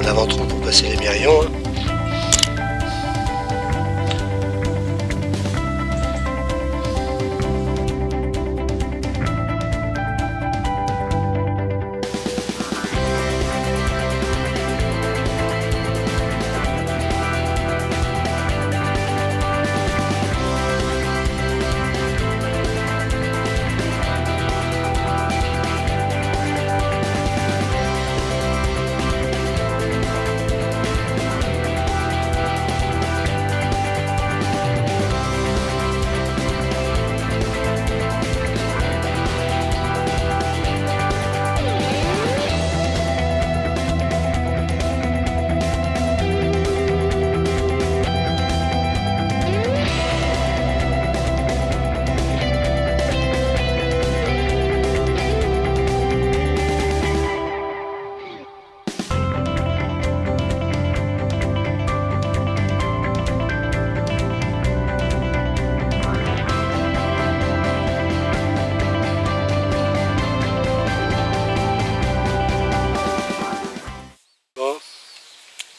en avant trop pour passer les Mérions. Hein.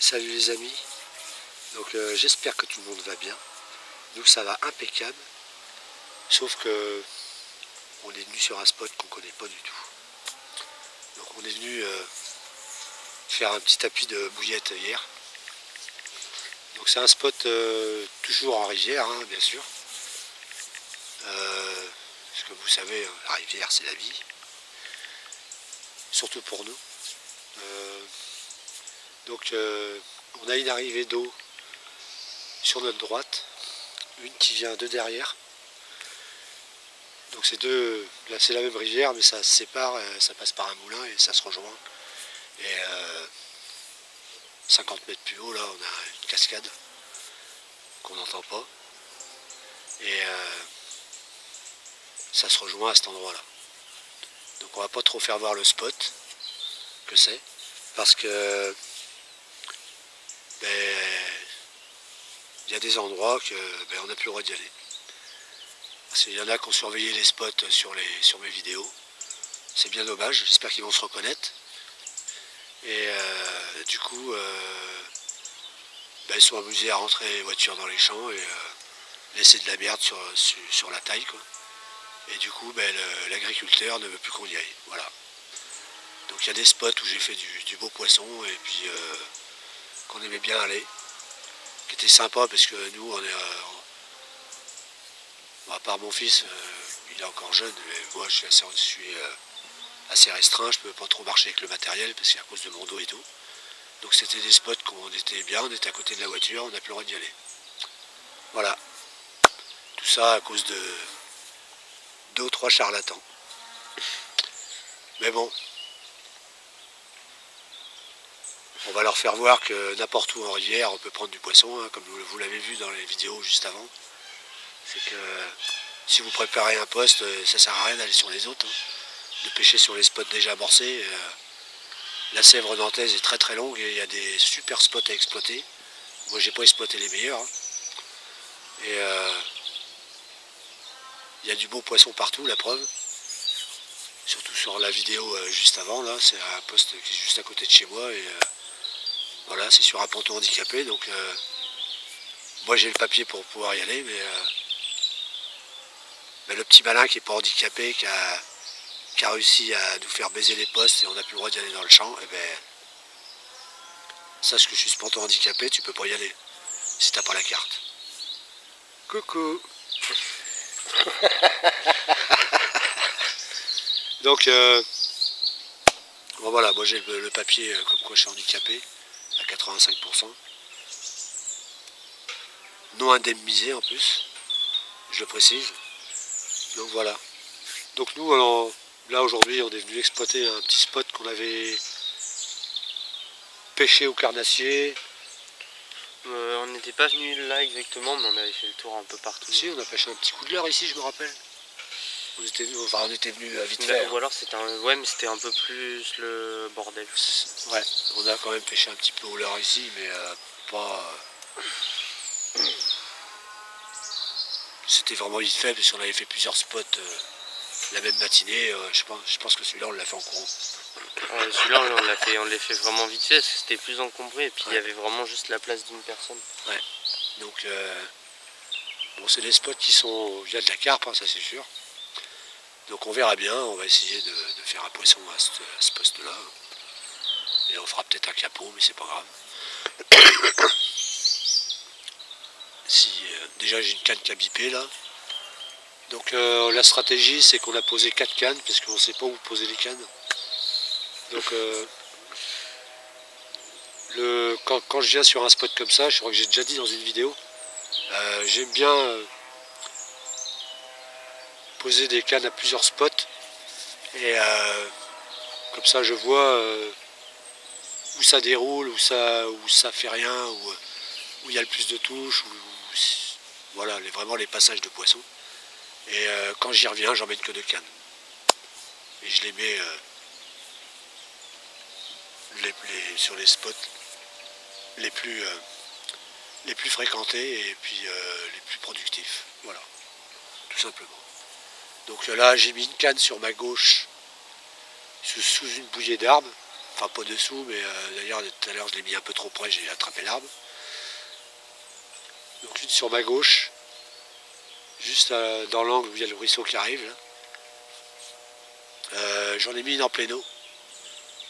Salut les amis, donc j'espère que tout le monde va bien. Nous ça va impeccable, sauf que on est venu sur un spot qu'on connaît pas du tout. Donc on est venu faire un petit tapis de bouillette hier. Donc c'est un spot toujours en rivière, hein, bien sûr. Parce que vous savez, la rivière c'est la vie, surtout pour nous. Donc on a une arrivée d'eau sur notre droite, une qui vient de derrière. Donc c'est deux, là c'est la même rivière mais ça se sépare, ça passe par un moulin et ça se rejoint. Et 50 mètres plus haut là on a une cascade qu'on n'entend pas. Et ça se rejoint à cet endroit là. Donc on va pas trop faire voir le spot que c'est, parce que il y a des endroits que on n'a plus le droit d'y aller. Parce qu'il y en a qui ont surveillé les spots sur mes vidéos. C'est bien dommage, j'espère qu'ils vont se reconnaître. Et du coup, ils sont amusés à rentrer les voitures dans les champs et laisser de la merde sur la taille, quoi. Et du coup, l'agriculteur ne veut plus qu'on y aille. Voilà. Donc il y a des spots où j'ai fait du beau poisson et puis qu'on aimait bien aller, qui était sympa parce que nous on est à part mon fils, il est encore jeune, mais moi je suis assez restreint, je ne peux pas trop marcher avec le matériel parce qu'à cause de mon dos et tout. Donc c'était des spots où on était bien, on était à côté de la voiture, on n'a plus le droit d'y aller. Voilà. Tout ça à cause de 2 ou 3 charlatans. Mais bon. On va leur faire voir que n'importe où en rivière, on peut prendre du poisson, hein, comme vous l'avez vu dans les vidéos juste avant. C'est que si vous préparez un poste, ça sert à rien d'aller sur les autres, hein, de pêcher sur les spots déjà amorcés. La Sèvre nantaise est très très longue et il y a des super spots à exploiter. Moi j'ai pas exploité les meilleurs. Hein. Et il y a du beau poisson partout, la preuve. Surtout sur la vidéo juste avant, là, c'est un poste qui est juste à côté de chez moi. Et voilà, c'est sur un ponton handicapé, donc moi j'ai le papier pour pouvoir y aller, mais le petit malin qui n'est pas handicapé, qui a réussi à nous faire baiser les postes et on n'a plus le droit d'y aller dans le champ, et sache que je suis ce ponton handicapé, tu peux pas y aller, si t'as pas la carte. Coucou. Donc bon, voilà, moi j'ai le papier comme quoi je suis handicapé à 85%. Non indemnisé en plus, je le précise. Donc voilà. Donc nous alors, là aujourd'hui on est venu exploiter un petit spot qu'on avait pêché au carnassier. On n'était pas venu là exactement, mais on avait fait le tour un peu partout. Si, on a pêché un petit coup de leurre ici, je me rappelle. On était venu vite fait. Ou alors c'était mais c'était un peu plus le bordel. Ouais, on a quand même pêché un petit peu au leurre ici, mais pas. C'était vraiment vite fait parce qu'on avait fait plusieurs spots la même matinée. Je pense que celui-là on l'a fait en courant. Ouais, celui-là on l'a fait vraiment vite fait parce que c'était plus encombré et puis il y avait vraiment juste la place d'une personne. Ouais. Donc bon, c'est des spots qui sont, il y a de la carpe, hein, ça c'est sûr. Donc on verra bien, on va essayer de faire un poisson à ce poste-là. Et on fera peut-être un capot, mais c'est pas grave. Si, déjà j'ai une canne qui a bipé là. Donc la stratégie c'est qu'on a posé 4 cannes, parce qu'on ne sait pas où poser les cannes. Donc quand je viens sur un spot comme ça, je crois que j'ai déjà dit dans une vidéo, j'aime bien poser des cannes à plusieurs spots. Et comme ça je vois où ça déroule, où ça fait rien, où il y a le plus de touches, voilà, vraiment les passages de poissons. Et quand j'y reviens, j'emmène que 2 cannes. Et je les mets sur les spots les plus fréquentés et puis les plus productifs. Voilà, tout simplement. Donc là, j'ai mis une canne sur ma gauche sous une bouillée d'arbre. Enfin, pas dessous, mais d'ailleurs, tout à l'heure, je l'ai mis un peu trop près, j'ai attrapé l'arbre. Donc une sur ma gauche, juste dans l'angle où il y a le ruisseau qui arrive. J'en ai mis une en plein eau.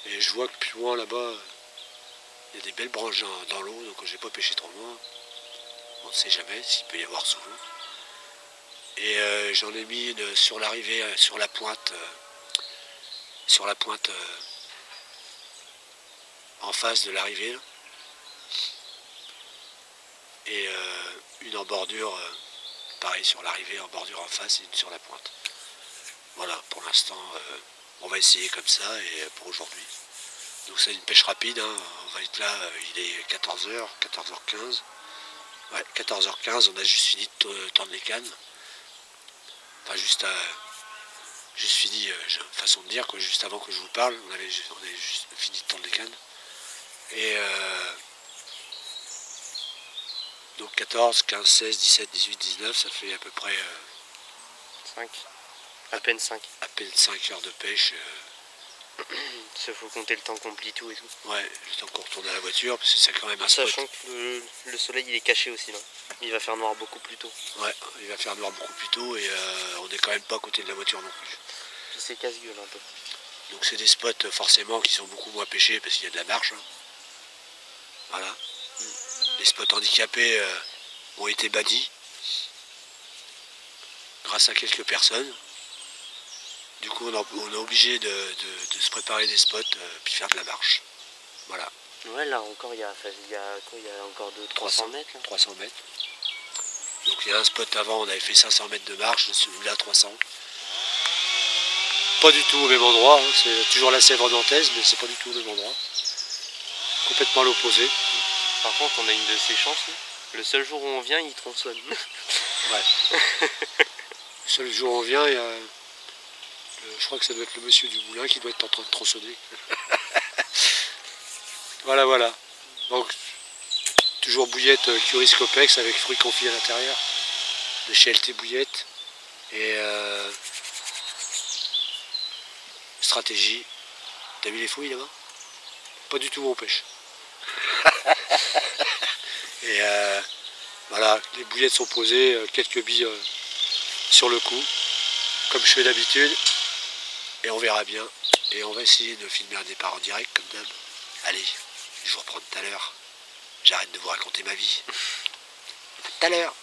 Et je vois que plus loin là-bas, il y a des belles branches dans l'eau, donc je n'ai pas pêché trop loin. On ne sait jamais s'il peut y avoir sous l'eau. Et j'en ai mis une sur l'arrivée, sur la pointe en face de l'arrivée. Et une en bordure, pareil sur l'arrivée, en bordure en face et une sur la pointe. Voilà, pour l'instant, on va essayer comme ça et pour aujourd'hui. Donc c'est une pêche rapide, hein. On va être là, il est 14h, 14h15. Ouais, 14h15, on a juste fini de tendre les cannes. Enfin, juste fini, façon de dire, quoi, juste avant que je vous parle, on avait juste fini de tendre les cannes. Et donc 14, 15, 16, 17, 18, 19, ça fait à peu près 5. À peine 5. À peine 5 heures de pêche. Il faut compter le temps qu'on plie tout et tout. Ouais, le temps qu'on retourne à la voiture, parce que c'est quand même un spot. Sachant que le soleil il est caché aussi là. Il va faire noir beaucoup plus tôt. Ouais, il va faire noir beaucoup plus tôt et on n'est quand même pas à côté de la voiture non plus. Puis c'est casse-gueule un peu. Donc c'est des spots forcément qui sont beaucoup moins pêchés parce qu'il y a de la marche. Hein. Voilà. Les spots handicapés ont été bannis grâce à quelques personnes. Du coup on est obligé de se préparer des spots puis faire de la marche. Voilà. Ouais, là encore il y a encore 300 mètres. Là. 300 mètres. Donc il y a un spot avant, on avait fait 500 mètres de marche, celui-là 300. Pas du tout au même endroit, hein. C'est toujours la Sèvre nantaise, mais c'est pas du tout au même endroit. Complètement à l'opposé. Par contre, on a une de ces chances. Le seul jour où on vient, il tronçonne. Ouais. Le seul jour où on vient, il y a... je crois que ça doit être le monsieur du moulin qui doit être en train de tronçonner. Voilà, voilà. Donc, toujours bouillette Curis Copex avec fruits confits à l'intérieur. De chez LT Bouillette. Et stratégie. T'as vu les fouilles là-bas? Pas du tout où on pêche. Et voilà, les bouillettes sont posées, quelques billes sur le coup, comme je fais d'habitude. Et on verra bien. Et on va essayer de filmer un départ en direct comme d'hab. Allez, je vous reprends tout à l'heure. J'arrête de vous raconter ma vie. À tout à l'heure.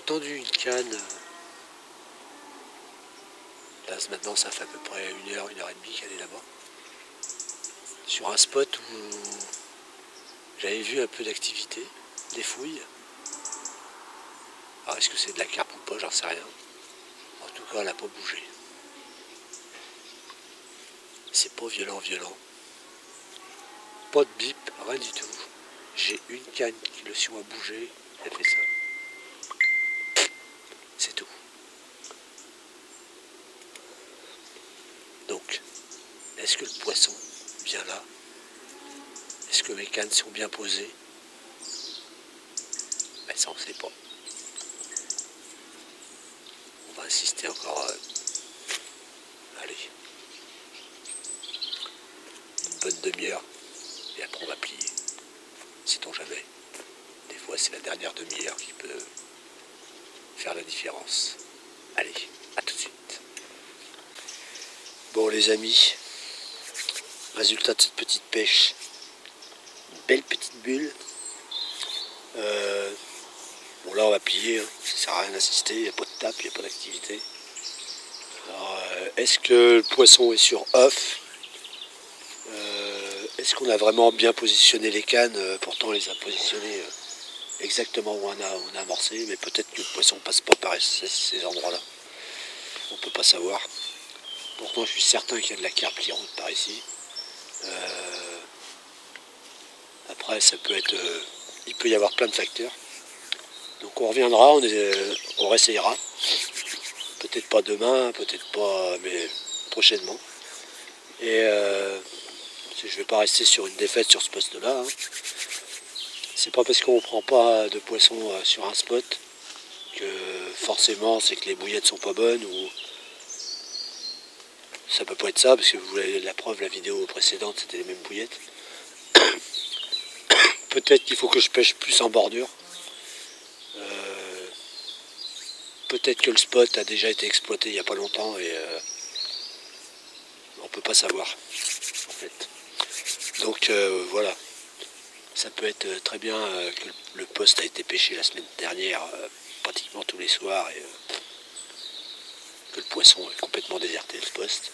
tendu une canne. Là maintenant ça fait à peu près 1 heure et demie qu'elle est là-bas. Sur un spot où j'avais vu un peu d'activité, des fouilles. Alors est-ce que c'est de la carpe ou pas, j'en sais rien. En tout cas elle n'a pas bougé. C'est pas violent. Pas de bip, rien du tout. J'ai une canne qui le sion a bougé, elle fait ça. C'est tout. Donc, est-ce que le poisson vient là? Est-ce que mes cannes sont bien posées? Ben ça on ne sait pas. On va insister encore. Allez. Une bonne demi-heure. Et après on va plier. Sait-on jamais. Des fois c'est la dernière demi-heure qui peut faire la différence. Allez, à tout de suite. Bon les amis, résultat de cette petite pêche. Une belle petite bulle. Bon là on va plier, hein. Ça sert à rien d'insister, il n'y a pas de tape, il n'y a pas d'activité. Alors est-ce que le poisson est sur off? Est-ce qu'on a vraiment bien positionné les cannes? Pourtant on les a positionnées exactement où on a amorcé, mais peut-être que le poisson passe pas par ces endroits-là. On peut pas savoir. Pourtant je suis certain qu'il y a de la carpe qui rentre par ici. Après ça peut être... il peut y avoir plein de facteurs. Donc on reviendra, on réessayera. Peut-être pas demain, peut-être pas, mais prochainement. Et je ne vais pas rester sur une défaite sur ce poste-là. Hein. C'est pas parce qu'on ne prend pas de poisson sur un spot que forcément c'est que les bouillettes sont pas bonnes ou ça peut pas être ça parce que vous avez la preuve, la vidéo précédente c'était les mêmes bouillettes. Peut-être qu'il faut que je pêche plus en bordure. Peut-être que le spot a déjà été exploité il n'y a pas longtemps et on peut pas savoir en fait. Donc voilà. Ça peut être très bien que le poste a été pêché la semaine dernière pratiquement tous les soirs et que le poisson est complètement déserté le poste.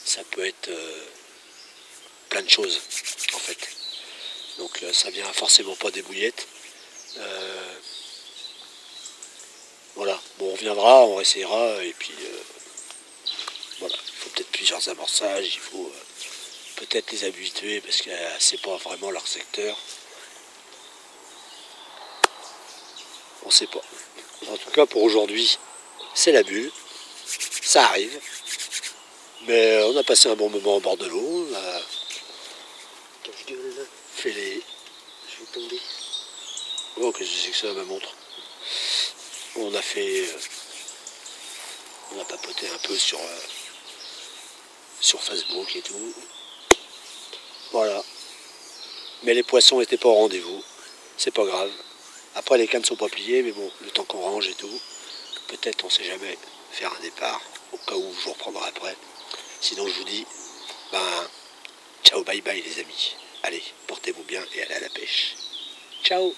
Ça peut être plein de choses en fait. Donc ça vient forcément pas des bouillettes. Voilà, bon on reviendra, on essayera et puis voilà, il faut peut-être plusieurs amorçages, il faut peut-être les habituer parce que c'est pas vraiment leur secteur. On sait pas. En tout cas pour aujourd'hui, c'est la bulle. Ça arrive. Mais on a passé un bon moment au bord de l'eau. On a fait les... Je vais tomber. Oh qu'est-ce que c'est que ça ma montre. On a fait... on a papoté un peu sur Facebook et tout. Voilà. Mais les poissons n'étaient pas au rendez-vous. C'est pas grave. Après les cannes ne sont pas pliées, mais bon, le temps qu'on range et tout, peut-être on sait jamais faire un départ, au cas où je vous reprendrai après. Sinon je vous dis, ciao bye bye les amis. Allez, portez-vous bien et allez à la pêche. Ciao.